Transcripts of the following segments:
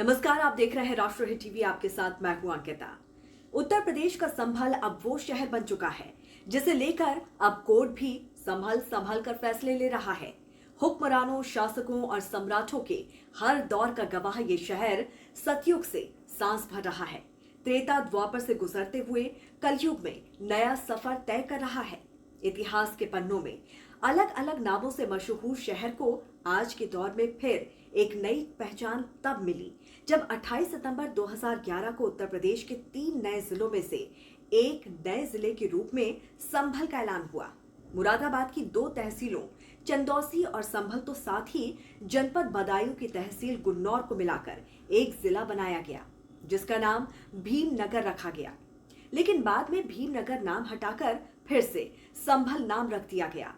नमस्कार, आप देख रहे हैं राष्ट्रहित टीवी। आपके साथ मैं हूं अंकिता। उत्तर प्रदेश का संभल अब वो शहर बन चुका है जिसे लेकर अब कोर्ट भी संभल संभल कर फैसले ले रहा है। हुक्मरानों, शासकों और सम्राटों के हर दौर का गवाह ये शहर सतयुग से सांस भर रहा है। त्रेता द्वापर से गुजरते हुए कलयुग में नया सफर तय कर रहा है। इतिहास के पन्नों में अलग अलग नामों से मशहूर शहर को आज के दौर में फिर एक नई पहचान तब मिली जब 28 सितंबर 2011 को उत्तर प्रदेश के 3 नए जिलों में से एक नए जिले के रूप में संभल का ऐलान हुआ। मुरादाबाद की 2 तहसीलों चंदौसी और संभल तो साथ ही जनपद बदायूं की तहसील गुन्नौर को मिलाकर एक जिला बनाया गया जिसका नाम भीमनगर रखा गया। लेकिन बाद में भीमनगर नाम हटाकर फिर से संभल नाम रख दिया गया।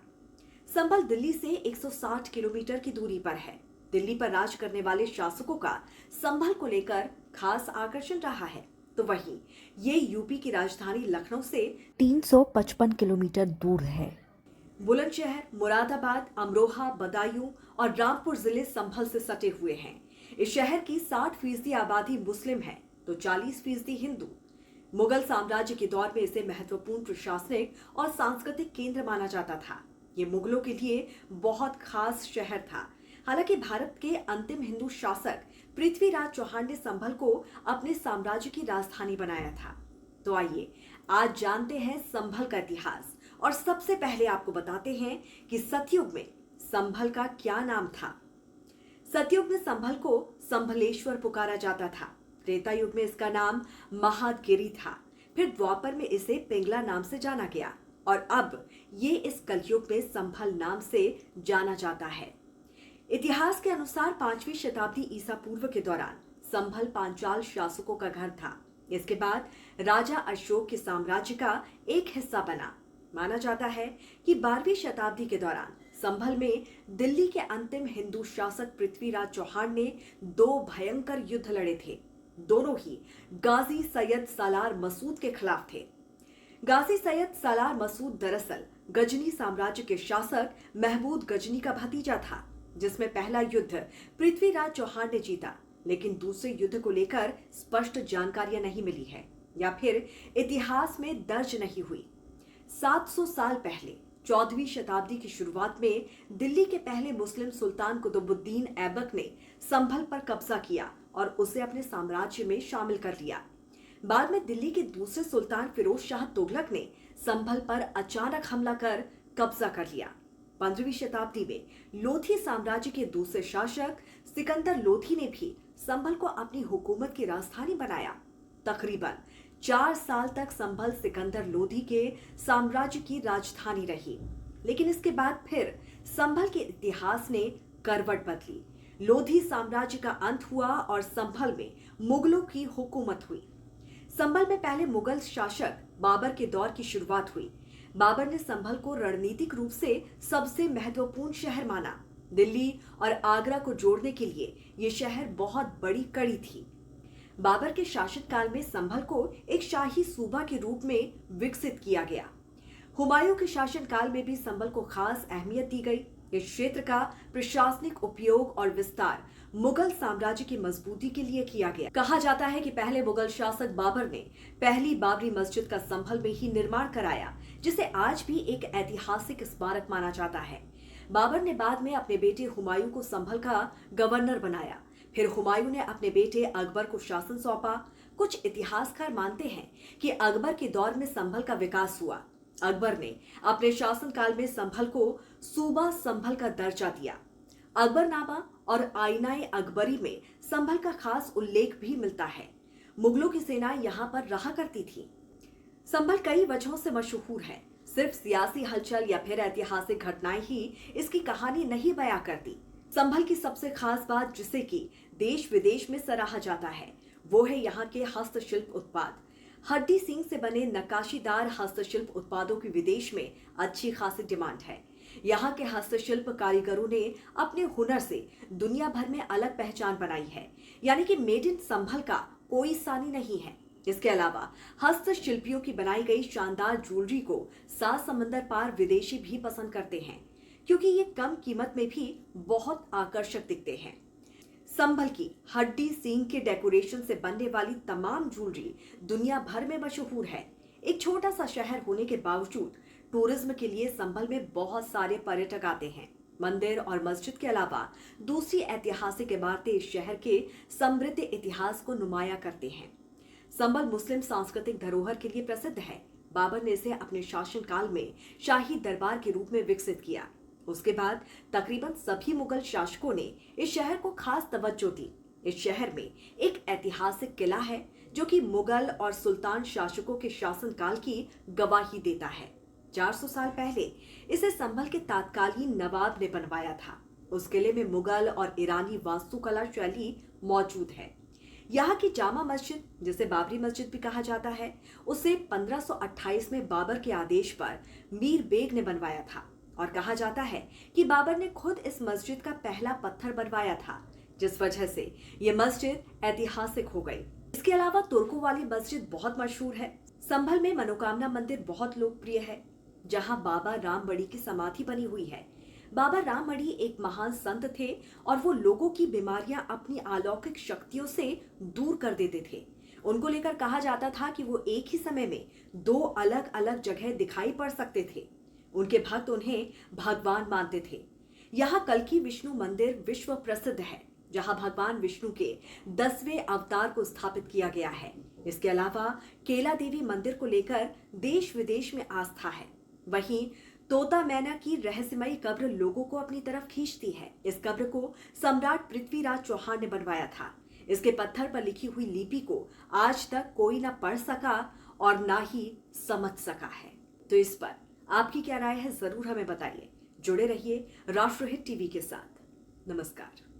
संभल दिल्ली से 160 किलोमीटर की दूरी पर है। दिल्ली पर राज करने वाले शासकों का संभल को लेकर खास आकर्षण रहा है, तो वहीं ये यूपी की राजधानी लखनऊ से 355 किलोमीटर दूर है। बुलंदशहर, मुरादाबाद, अमरोहा, बदायूं और रामपुर जिले संभल से सटे हुए हैं। इस शहर की 60% आबादी मुस्लिम है तो 40% हिंदू। मुगल साम्राज्य के दौर में इसे महत्वपूर्ण प्रशासनिक और सांस्कृतिक केंद्र माना जाता था। ये मुगलों के लिए बहुत खास शहर था। हालांकि भारत के अंतिम हिंदू शासक पृथ्वीराज चौहान ने संभल को अपने साम्राज्य की राजधानी बनाया था। तो आइए आज जानते हैं संभल का इतिहास और सबसे पहले आपको बताते हैं कि सतयुग में संभल का क्या नाम था। सतयुग में संभल को संभलेश्वर पुकारा जाता था। त्रेता युग में इसका नाम महादगिरी था। फिर द्वापर में इसे पिंगला नाम से जाना गया और अब ये इस कलयुग में संभल नाम से जाना जाता है। इतिहास के अनुसार 5वीं शताब्दी ईसा पूर्व के दौरान संभल पांचाल शासकों का घर था। इसके बाद राजा अशोक के साम्राज्य का एक हिस्सा बना। माना जाता है कि 12वीं शताब्दी के दौरान संभल में दिल्ली के अंतिम हिंदू शासक पृथ्वीराज चौहान ने 2 भयंकर युद्ध लड़े थे। दोनों ही गाजी सैयद सालार मसूद के खिलाफ थे। गाजी सैयद सालार मसूद दरअसल गजनी साम्राज्य के शासक महमूद गजनी का भतीजा था, जिसमें पहला युद्ध पृथ्वीराज चौहान ने जीता, लेकिन दूसरे युद्ध को लेकर स्पष्ट जानकारियां नहीं मिली है या फिर इतिहास में दर्ज नहीं हुई। 700 साल पहले 14वीं शताब्दी की शुरुआत में दिल्ली के पहले मुस्लिम सुल्तान कुतुबुद्दीन ऐबक ने संभल पर कब्जा किया और उसे अपने साम्राज्य में शामिल कर लिया। बाद में दिल्ली के दूसरे सुल्तान फिरोज शाह तुगलक ने संभल पर अचानक हमला कर कब्जा कर लिया। 15वीं शताब्दी में लोधी साम्राज्य के दूसरे शासक सिकंदर लोधी ने भी संभल को अपनी हुकूमत की राजधानी बनाया। तकरीबन 4 साल तक संभल सिकंदर लोधी के साम्राज्य की राजधानी रही, लेकिन इसके बाद फिर संभल के इतिहास ने करवट बदली। लोधी साम्राज्य का अंत हुआ और संभल में मुगलों की हुकूमत हुई। संभल में पहले मुगल शासक बाबर के दौर की शुरुआत हुई। बाबर ने संभल को रणनीतिक रूप से सबसे महत्वपूर्ण शहर माना। दिल्ली और आगरा को जोड़ने के लिए यह शहर बहुत बड़ी कड़ी थी। बाबर के शासनकाल में संभल को एक शाही सूबा के रूप में विकसित किया गया। हुमायूं के शासनकाल में भी संभल को खास अहमियत दी गई। इस क्षेत्र का प्रशासनिक उपयोग और विस्तार मुगल साम्राज्य की मजबूती के लिए किया गया। कहा जाता है कि पहले मुगल शासक बाबर ने पहली बाबरी मस्जिद का संभल में ही निर्माण कराया, जिसे आज भी एक ऐतिहासिक स्मारक माना जाता है। बाबर ने बाद में अपने बेटे हुमायूं को संभल का गवर्नर बनाया। फिर हुमायूं ने अपने बेटे अकबर को शासन सौंपा। कुछ इतिहासकार मानते हैं कि अकबर के दौर में संभल का विकास हुआ। अकबर ने अपने शासनकाल में संभल को सूबा संभल का दर्जा दिया। अकबरनामा और आईनाए अकबरी में संभल का खास उल्लेख भी मिलता है। मुगलों की सेनाएं यहाँ पर रहा करती थी। संभल कई वजहों से मशहूर है। सिर्फ सियासी हलचल या फिर ऐतिहासिक घटनाएं ही इसकी कहानी नहीं बयां करती। संभल की सबसे खास बात, जिसे कि देश विदेश में सराहा जाता है, वो है यहाँ के हस्तशिल्प उत्पाद। हड्डी सींग से बने नक्काशीदार हस्तशिल्प उत्पादों की विदेश में अच्छी खासी डिमांड है। यहाँ के हस्तशिल्प कारीगरों ने अपने हुनर से दुनिया भर में अलग पहचान बनाई है, यानी कि मेड इन संभल का कोई सानी नहीं है। इसके अलावा हस्तशिल्पियों की बनाई गई शानदार ज्वेलरी को 7 समंदर पार विदेशी भी पसंद करते हैं, क्योंकि ये कम कीमत में भी बहुत आकर्षक दिखते हैं। संभल की हड्डी सींग के डेकोरेशन से बनने वाली तमाम ज्वेलरी दुनिया भर में मशहूर है। एक छोटा सा शहर होने के बावजूद टूरिज्म के लिए संभल में बहुत सारे पर्यटक आते हैं। मंदिर और मस्जिद के अलावा दूसरी ऐतिहासिक इमारतें इस शहर के समृद्ध इतिहास को नुमाया करते हैं। संभल मुस्लिम सांस्कृतिक धरोहर के लिए प्रसिद्ध है। बाबर ने इसे अपने शासनकाल में शाही दरबार के रूप में विकसित किया। उसके बाद तकरीबन सभी मुगल शासकों ने इस शहर को खास तवज्जो दी। इस शहर में एक ऐतिहासिक किला है जो कि मुगल और सुल्तान शासकों के शासनकाल की गवाही देता है। 400 साल पहले इसे संभल के तात्कालीन नवाब ने बनवाया था। उस किले में मुगल और ईरानी वास्तुकला शैली मौजूद है। यहाँ की जामा मस्जिद, जिसे बाबरी मस्जिद भी कहा जाता है, उसे 1528 में बाबर के आदेश पर मीर बेग ने बनवाया था और कहा जाता है कि बाबर ने खुद इस मस्जिद का पहला पत्थर बनवाया था, जिस वजह से ये मस्जिद ऐतिहासिक हो गई। इसके अलावा तुर्कों वाली मस्जिद बहुत मशहूर है। संभल में मनोकामना मंदिर बहुत लोकप्रिय है, जहां बाबा रामबड़ी की समाधि बनी हुई है। बाबा रामबड़ी एक महान संत थे और वो लोगों की बीमारियां अपनी अलौकिक शक्तियों से दूर कर देते थे। उनको लेकर कहा जाता था कि वो एक ही समय में 2 अलग अलग जगह दिखाई पड़ सकते थे। उनके भक्त उन्हें भगवान मानते थे। यहाँ कल्की विष्णु मंदिर विश्व प्रसिद्ध है, जहाँ भगवान विष्णु के 10वें अवतार को स्थापित किया गया है। इसके अलावा केला देवी मंदिर को लेकर देश विदेश में आस्था है। वहीं तोता मैना की रहस्यमयी कब्र लोगों को अपनी तरफ खींचती है। इस कब्र को सम्राट पृथ्वीराज चौहान ने बनवाया था। इसके पत्थर पर लिखी हुई लिपि को आज तक कोई ना पढ़ सका और ना ही समझ सका है। तो इस पर आपकी क्या राय है, जरूर हमें बताइए। जुड़े रहिए राष्ट्रहित टीवी के साथ। नमस्कार।